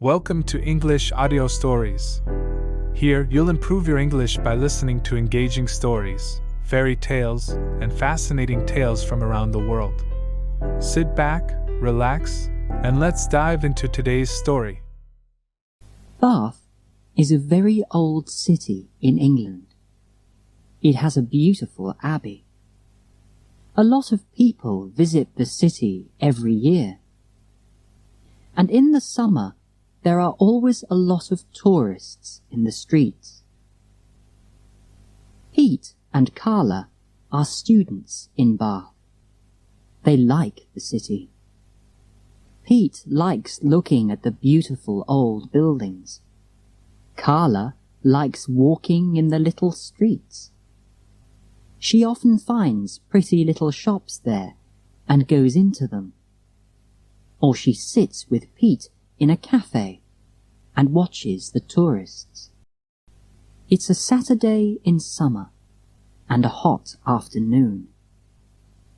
Welcome to English Audio Stories. Here, you'll improve your English by listening to engaging stories, fairy tales, and fascinating tales from around the world. Sit back, relax, and let's dive into today's story. Bath is a very old city in England. It has a beautiful abbey. A lot of people visit the city every year. And in the summer, there are always a lot of tourists in the streets. Pete and Carla are students in Bath. They like the city. Pete likes looking at the beautiful old buildings. Carla likes walking in the little streets. She often finds pretty little shops there and goes into them. Or she sits with Pete in a cafe and watches the tourists. It's a Saturday in summer and a hot afternoon.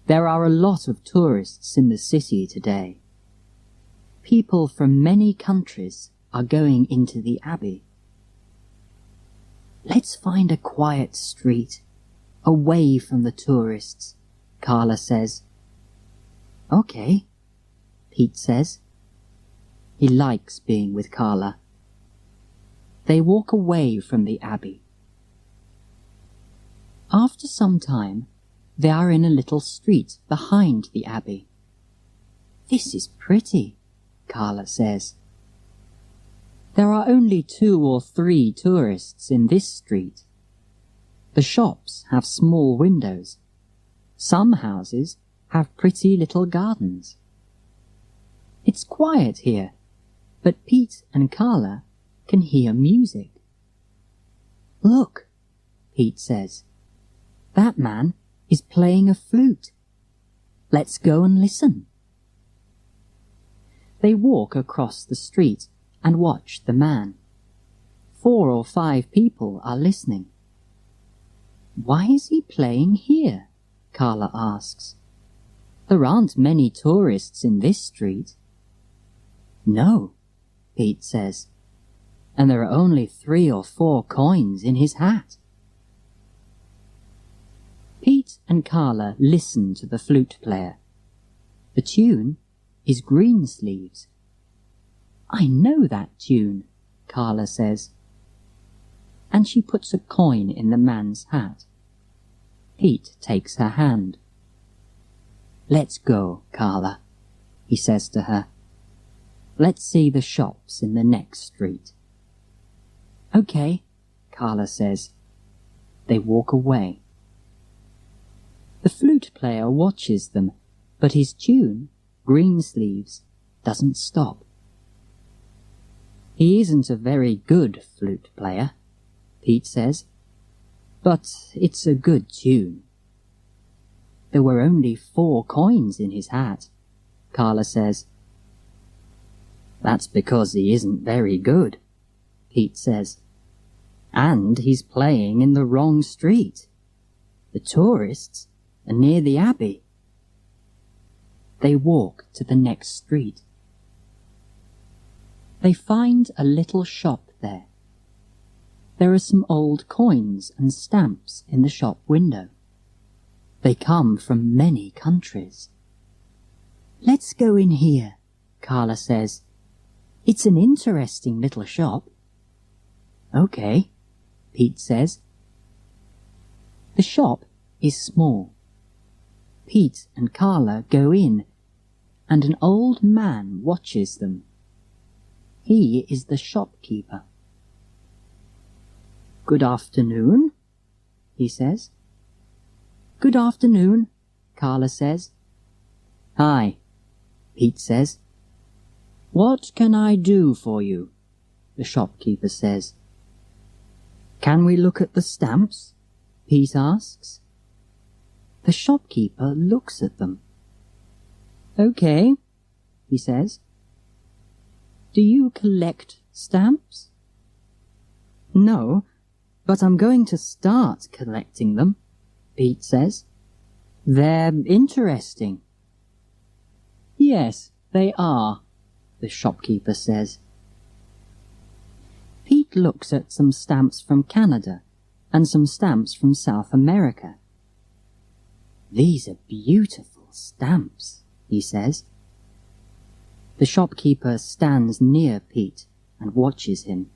There are a lot of tourists in the city today. People from many countries are going into the abbey. Let's find a quiet street, away from the tourists, Carla says. Okay, Pete says. He likes being with Carla. They walk away from the abbey. After some time, they are in a little street behind the abbey. This is pretty, Carla says. There are only 2 or 3 tourists in this street. The shops have small windows. Some houses have pretty little gardens. It's quiet here, but Pete and Carla can hear music. Look, Pete says. That man is playing a flute. Let's go and listen. They walk across the street and watch the man. 4 or 5 people are listening. Why is he playing here? Carla asks. There aren't many tourists in this street. No, Pete says, and there are only 3 or 4 coins in his hat. Pete and Carla listen to the flute player. The tune is Greensleeves. I know that tune, Carla says, and she puts a coin in the man's hat. Pete takes her hand. Let's go, Carla, he says to her. Let's see the shops in the next street. Okay, Carla says. They walk away. The flute player watches them, but his tune, Greensleeves, doesn't stop. He isn't a very good flute player, Pete says, but it's a good tune. There were only 4 coins in his hat, Carla says. That's because he isn't very good, Pete says. And he's playing in the wrong street. The tourists are near the abbey. They walk to the next street. They find a little shop there. There are some old coins and stamps in the shop window. They come from many countries. Let's go in here, Carla says. It's an interesting little shop. Okay, Pete says. The shop is small. Pete and Carla go in, and an old man watches them. He is the shopkeeper. Good afternoon, he says. Good afternoon, Carla says. Hi, Pete says. What can I do for you? The shopkeeper says. Can we look at the stamps? Pete asks. The shopkeeper looks at them. Okay, he says. Do you collect stamps? No, but I'm going to start collecting them, Pete says. They're interesting. Yes, they are, the shopkeeper says. Pete looks at some stamps from Canada and some stamps from South America. "These are beautiful stamps," he says. The shopkeeper stands near Pete and watches him.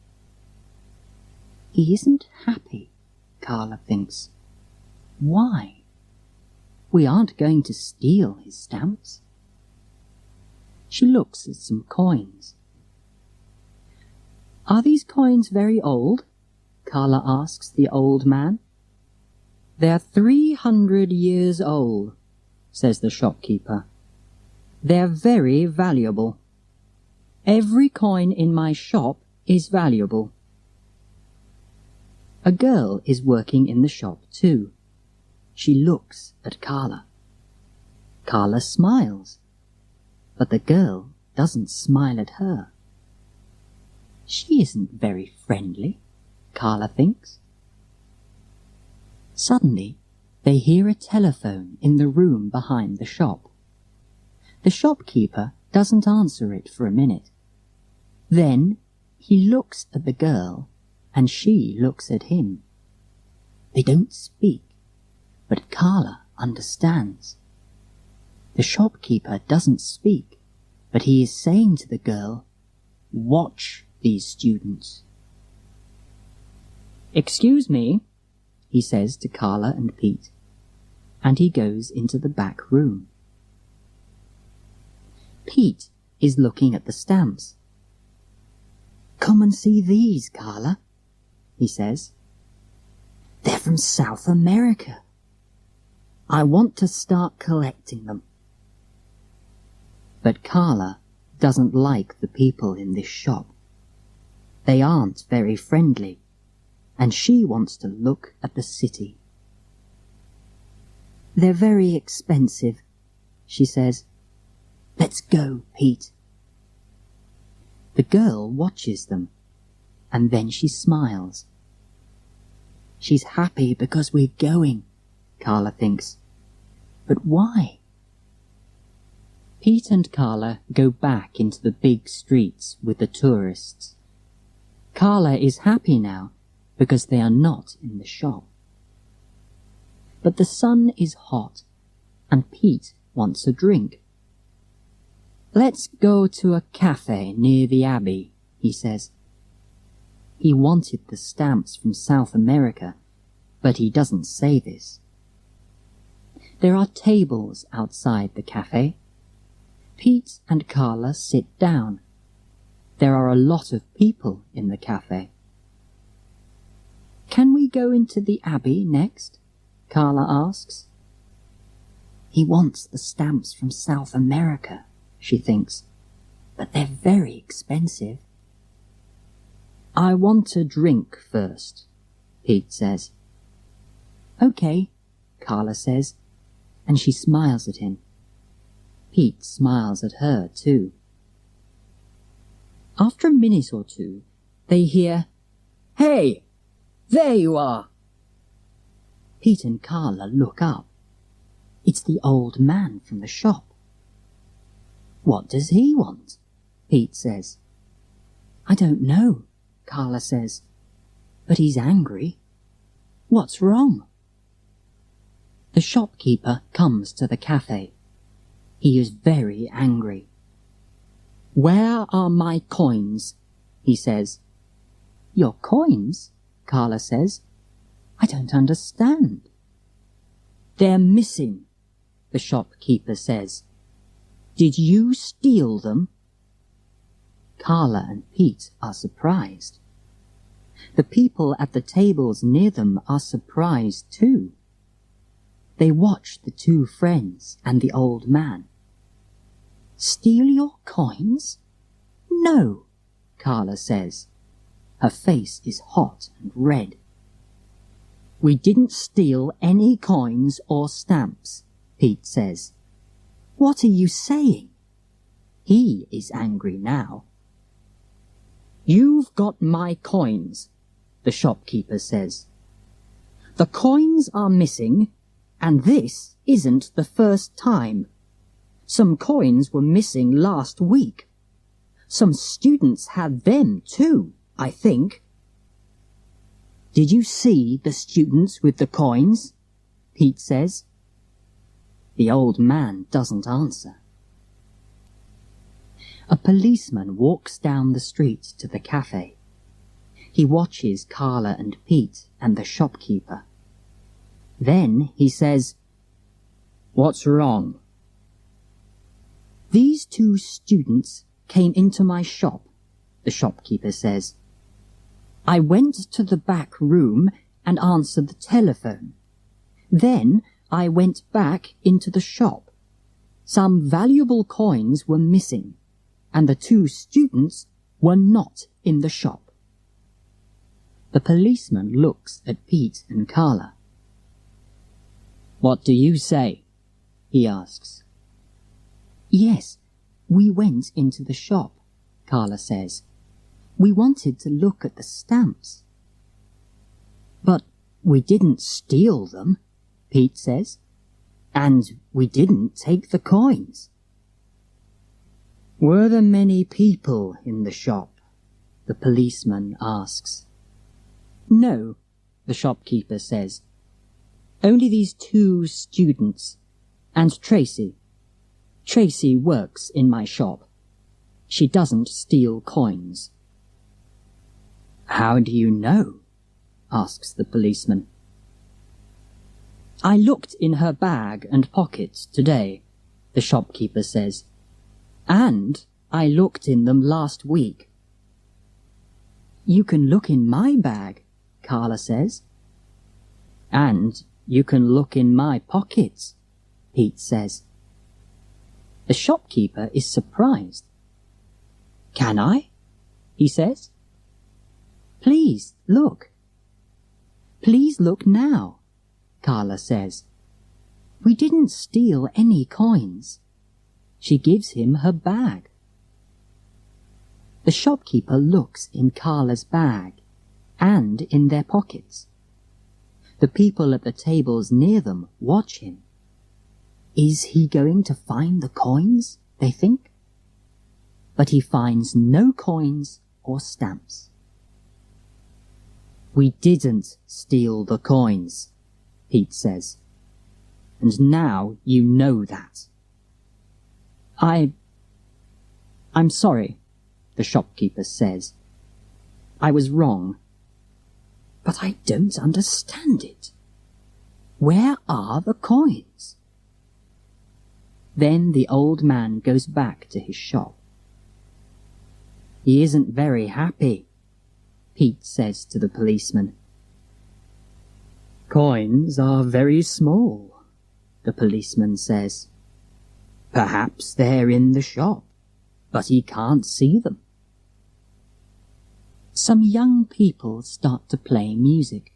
He isn't happy, Carla thinks. Why? We aren't going to steal his stamps. She looks at some coins. "Are these coins very old?" Carla asks the old man. "They're 300 years old," says the shopkeeper. "They're very valuable. Every coin in my shop is valuable." A girl is working in the shop too. She looks at Carla. Carla smiles, but the girl doesn't smile at her. She isn't very friendly, Carla thinks. Suddenly, they hear a telephone in the room behind the shop. The shopkeeper doesn't answer it for a minute. Then he looks at the girl and she looks at him. They don't speak, but Carla understands. The shopkeeper doesn't speak, but he is saying to the girl, "Watch these students." "Excuse me," he says to Carla and Pete, and he goes into the back room. Pete is looking at the stamps. "Come and see these, Carla," he says. "They're from South America. I want to start collecting them." But Carla doesn't like the people in this shop. They aren't very friendly, and she wants to look at the city. "They're very expensive," she says. "Let's go, Pete." The girl watches them, and then she smiles. She's happy because we're going, Carla thinks. But why? Pete and Carla go back into the big streets with the tourists. Carla is happy now because they are not in the shop. But the sun is hot, and Pete wants a drink. "Let's go to a cafe near the Abbey," he says. He wanted the stamps from South America, but he doesn't say this. There are tables outside the cafe. Pete and Carla sit down. There are a lot of people in the cafe. "Can we go into the Abbey next?" Carla asks. He wants the stamps from South America, she thinks, but they're very expensive. "I want a drink first," Pete says. "Okay," Carla says, and she smiles at him. Pete smiles at her too. After a minute or two, they hear, "Hey, there you are!" Pete and Carla look up. It's the old man from the shop. "What does he want?" Pete says. "I don't know," Carla says, "but he's angry. What's wrong?" The shopkeeper comes to the cafe. He is very angry. "Where are my coins?" he says. "Your coins?" Carla says. "I don't understand." "They're missing," the shopkeeper says. "Did you steal them?" Carla and Pete are surprised. The people at the tables near them are surprised too. They watch the two friends and the old man. "Steal your coins?" "No," Carla says. Her face is hot and red. "We didn't steal any coins or stamps," Pete says. "What are you saying?" He is angry now. "You've got my coins," the shopkeeper says. "The coins are missing, and this isn't the first time. Some coins were missing last week. Some students had them too, I think. Did you see the students with the coins? Pete says. The old man doesn't answer. A policeman walks down the street to the cafe. He watches Carla and Pete and the shopkeeper. Then he says, "What's wrong?" "These two students came into my shop," the shopkeeper says. "I went to the back room and answered the telephone. Then I went back into the shop. Some valuable coins were missing, and the two students were not in the shop." The policeman looks at Pete and Carla. "What do you say?" he asks. "Yes, we went into the shop," Carla says. "We wanted to look at the stamps." "But we didn't steal them," Pete says. "And we didn't take the coins." "Were there many people in the shop?" the policeman asks. "No," the shopkeeper says. "Only these two students, and Tracy. Tracy works in my shop. She doesn't steal coins." "How do you know?" asks the policeman. "I looked in her bag and pockets today," the shopkeeper says. "And I looked in them last week." "You can look in my bag," Carla says. "And you can look in my pockets," Pete says. The shopkeeper is surprised. "Can I?" he says. "Please, look." "Please look now," Carla says. "We didn't steal any coins." She gives him her bag. The shopkeeper looks in Carla's bag and in their pockets. The people at the tables near them watch him. Is he going to find the coins, they think? But he finds no coins or stamps. "We didn't steal the coins," Pete says. "And now you know that." I'm sorry," the shopkeeper says. "I was wrong. But I don't understand it. Where are the coins?" Then the old man goes back to his shop. "He isn't very happy," Pete says to the policeman. "Coins are very small," the policeman says. "Perhaps they're in the shop, but he can't see them." Some young people start to play music.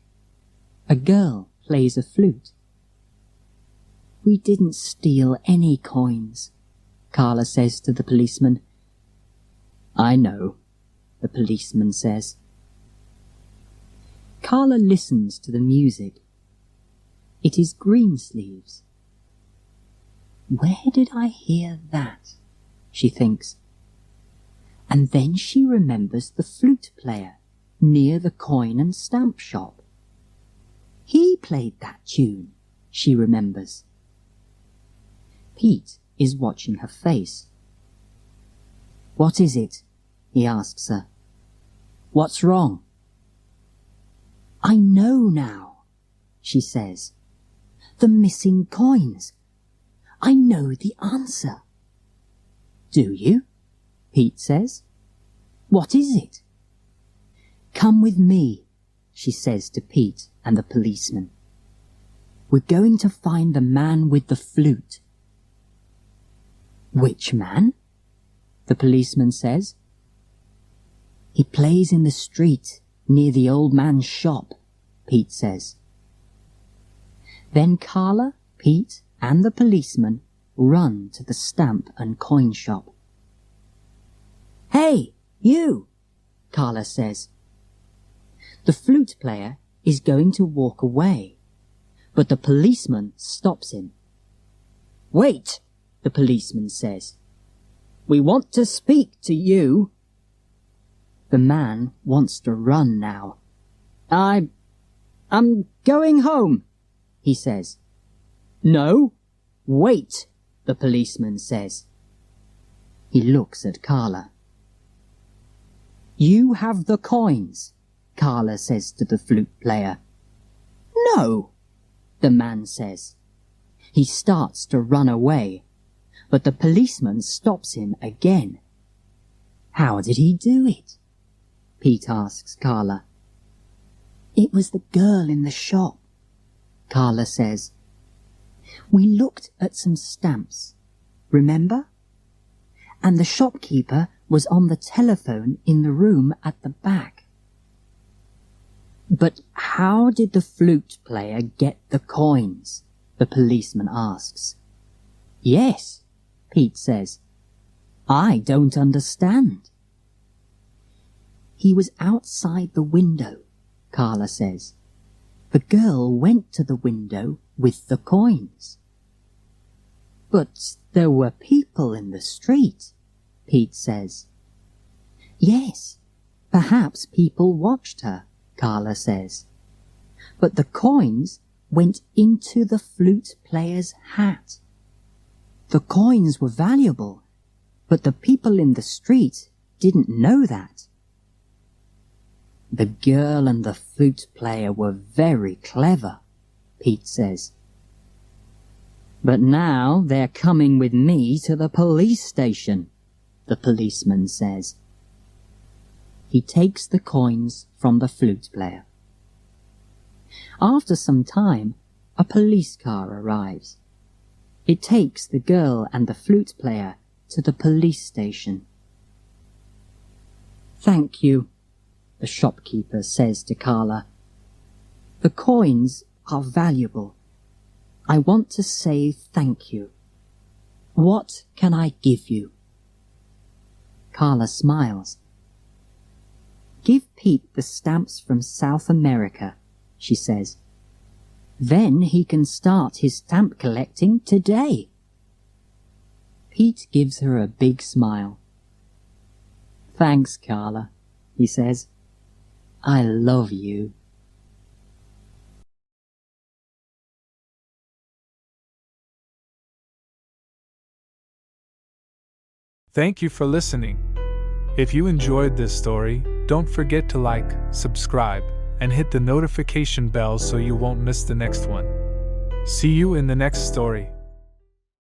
A girl plays a flute. "We didn't steal any coins," Carla says to the policeman. "I know," the policeman says. Carla listens to the music. It is Greensleeves. "Where did I hear that?" she thinks. And then she remembers the flute player near the coin and stamp shop. He played that tune, she remembers. Pete is watching her face. "What is it?" he asks her. "What's wrong?" "I know now," she says. "The missing coins. I know the answer." "Do you?" Pete says. "What is it?" "Come with me," she says to Pete and the policeman. "We're going to find the man with the flute." "Which man?" the policeman says. "He plays in the street near the old man's shop," Pete says. Then Carla, Pete, and the policeman run to the stamp and coin shop. "Hey, you!" Carla says. The flute player is going to walk away, but the policeman stops him. "Wait," the policeman says. "We want to speak to you." The man wants to run now. I'm going home, he says. No, wait, the policeman says. He looks at Carla. You have the coins, Carla says to the flute player. No, the man says. He starts to run away, but the policeman stops him again. How did he do it? Pete asks Carla. It was the girl in the shop, Carla says. We looked at some stamps, remember? And the shopkeeper was on the telephone in the room at the back. But how did the flute player get the coins? The policeman asks. Yes, Pete says. I don't understand. He was outside the window, Carla says. The girl went to the window with the coins. But there were people in the street, Pete says. Yes, perhaps people watched her, Carla says. But the coins went into the flute player's hat. The coins were valuable, but the people in the street didn't know that. The girl and the flute player were very clever, Pete says. But now they're coming with me to the police station, the policeman says. He takes the coins from the flute player. After some time, a police car arrives. It takes the girl and the flute player to the police station. Thank you, the shopkeeper says to Carla. The coins are valuable. I want to say thank you. What can I give you? Carla smiles. Give Pete the stamps from South America, she says. Then he can start his stamp collecting today. Pete gives her a big smile. Thanks, Carla, he says. I love you. Thank you for listening. If you enjoyed this story, don't forget to like, subscribe, and hit the notification bell so you won't miss the next one. See you in the next story.